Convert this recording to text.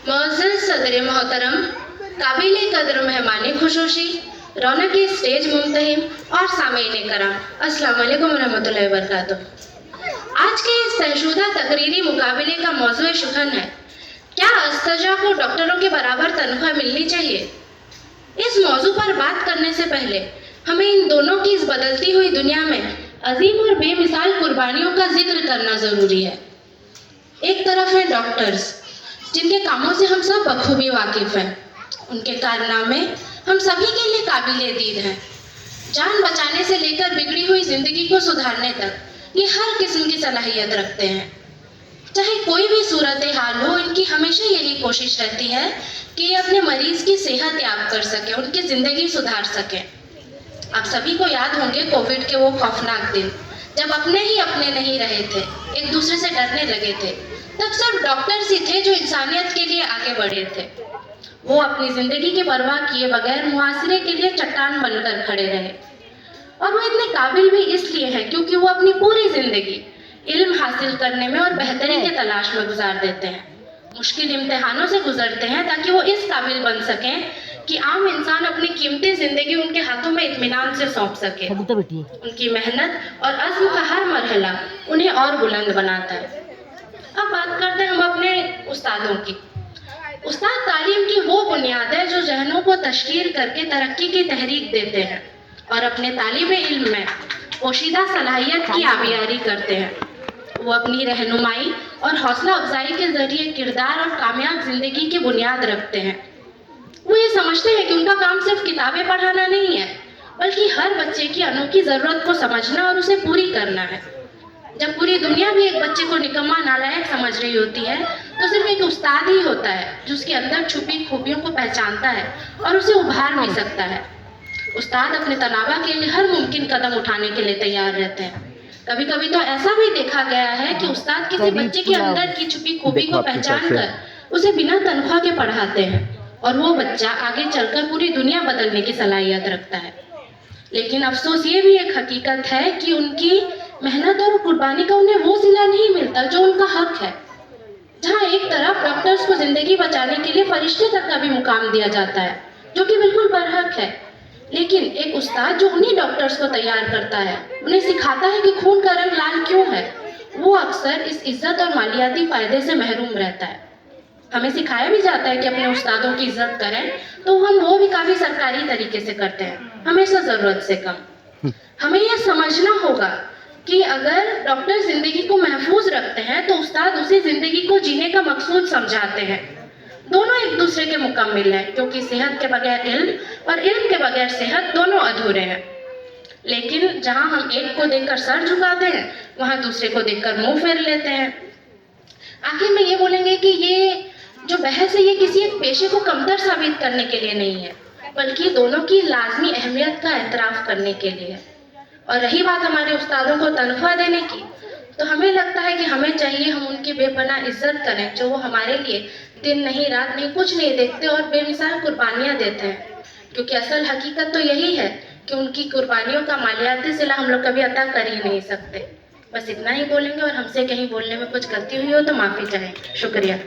मोअज़्ज़ज़ सदर मोहतरम, काबिल कदर मेहमान खुशूसी, रौनक स्टेज मुंतहिम और सामीन करम, अस्सलाम वालेकुम रहमतुल्लाहि व बरकातुहू। आज के इस तहशुदा तकरीरी मुकाबले का मौज़ू शुखन है, क्या अस्तजा को डॉक्टरों के बराबर तनख्वाह मिलनी चाहिए? इस मौजू पर बात करने से पहले हमें इन दोनों की इस बदलती हुई दुनिया में अजीम और बेमिसाल कुर्बानियों का जिक्र करना ज़रूरी है। एक तरफ है डॉक्टर्स, जिनके कामों से हम सब बखूबी वाकिफ़ हैं। उनके कारनामे हम सभी के लिए काबिल दीद हैं। जान बचाने से लेकर बिगड़ी हुई ज़िंदगी को सुधारने तक ये हर किस्म की सलाहियत रखते हैं। चाहे कोई भी सूरत हाल हो, इनकी हमेशा यही कोशिश रहती है कि ये अपने मरीज़ की सेहत याब कर सकें, उनकी ज़िंदगी सुधार सकें। आप सभी को याद होंगे कोविड के वो खौफनाक दिन, जब अपने नहीं रहे थे, एक दूसरे से डरने लगे थे। तब सिर्फ डॉक्टर्स ही थे जो इंसानियत के लिए आगे बढ़े थे। वो अपनी ज़िंदगी की परवाह किए बगैर मुआसरे के लिए चट्टान बनकर खड़े रहे। और वो इतने काबिल भी इसलिए हैं क्योंकि वो अपनी पूरी ज़िंदगी इल्म हासिल करने में और बेहतरी के तलाश में गुजार देते हैं। मुश्किल इम्तिहानों से गुजरते हैं ताकि वो इस काबिल बन सकें कि आम इंसान अपनी कीमती ज़िंदगी उनके हाथों में इत्मीनान से सौंप सके। उनकी मेहनत और अज़्म का हर मरहला उन्हें और बुलंद बनाता है। अब बात करते हैं हम अपने उस्तादों की। उस्ताद तालीम की वो बुनियाद है जो जहनों को तशकील करके तरक्की की तहरीक देते हैं और अपने तालिबे इल्म में पोशीदा सलाहियत की आबियारी करते हैं। वो अपनी रहनुमाई और हौसला अफजाई के ज़रिए किरदार और कामयाब ज़िंदगी की बुनियाद रखते हैं। वो ये समझते हैं कि उनका काम सिर्फ किताबें पढ़ाना नहीं है, बल्कि हर बच्चे की अनोखी ज़रूरत को समझना और उसे पूरी करना है। जब पूरी दुनिया भी एक बच्चे को निकम्मा नालायक समझ रही होती है, तो सिर्फ एक उस्ताद ही होता है जो उसके अंदर छुपी खूबियों को पहचानता है और उसे उभार भी सकता है। उस्ताद अपने तलबा के लिए हर मुमकिन कदम उठाने के लिए तैयार रहते हैं। कभी कभी तो ऐसा भी देखा गया है कि उस्ताद किसी बच्चे के अंदर की छुपी खूबी को पहचान कर उसे बिना तनख्वाह के पढ़ाते हैं और वो बच्चा आगे चलकर पूरी दुनिया बदलने की सलाहियत रखता है। लेकिन अफसोस ये भी एक हकीकत है कि उनकी मेहनत और कुर्बानी का उन्हें वो सिला नहीं मिलता जो उनका हक है। जहाँ एक तरफ डॉक्टर्स को जिंदगी बचाने के लिए फरिश्ते तक का भी मुकाम दिया जाता है, जो कि बिल्कुल बरहक है, लेकिन एक उस्ताद जो उन्हीं डॉक्टर्स को तैयार करता है, उन्हें सिखाता है कि खून का रंग लाल क्यों है, वो अक्सर इस इज्जत और मालियाती फ़ायदे से महरूम रहता है। हमें सिखाया भी जाता है कि अपने उस्तादों की इज्जत करें, तो हम वो भी काफ़ी सरकारी तरीके से करते हैं, हमेशा ज़रूरत से कम। हमें यह समझना होगा कि अगर डॉक्टर ज़िंदगी को महफूज रखते हैं तो उस्ताद उसी ज़िंदगी को जीने का मकसूद समझाते हैं। दोनों एक दूसरे के मुकम्मिल हैं, क्योंकि सेहत के बगैर इल्म और इल्म के बगैर सेहत दोनों अधूरे हैं। लेकिन जहां हम एक को देखकर सर झुकाते हैं, वहां दूसरे को देखकर मुंह फेर लेते हैं। आखिर में ये बोलेंगे कि ये जो बहस है ये किसी एक पेशे को कमतर साबित करने के लिए नहीं है, बल्कि दोनों की लाजमी अहमियत का एतराफ़ करने के लिए। और रही बात हमारे उस्तादों को तनख्वाह देने की, तो हमें लगता है कि हमें चाहिए हम उनकी बेपनाह इज्जत करें, जो वो हमारे लिए दिन नहीं रात नहीं कुछ नहीं देखते और बेमिसाल कुर्बानियाँ देते हैं। क्योंकि असल हकीकत तो यही है कि उनकी कुर्बानियों का मालियाती सिला हम लोग कभी अता कर ही नहीं सकते। बस इतना ही बोलेंगे, और हमसे कहीं बोलने में कुछ गलती हुई हो तो माफ़ी चाहें। शुक्रिया।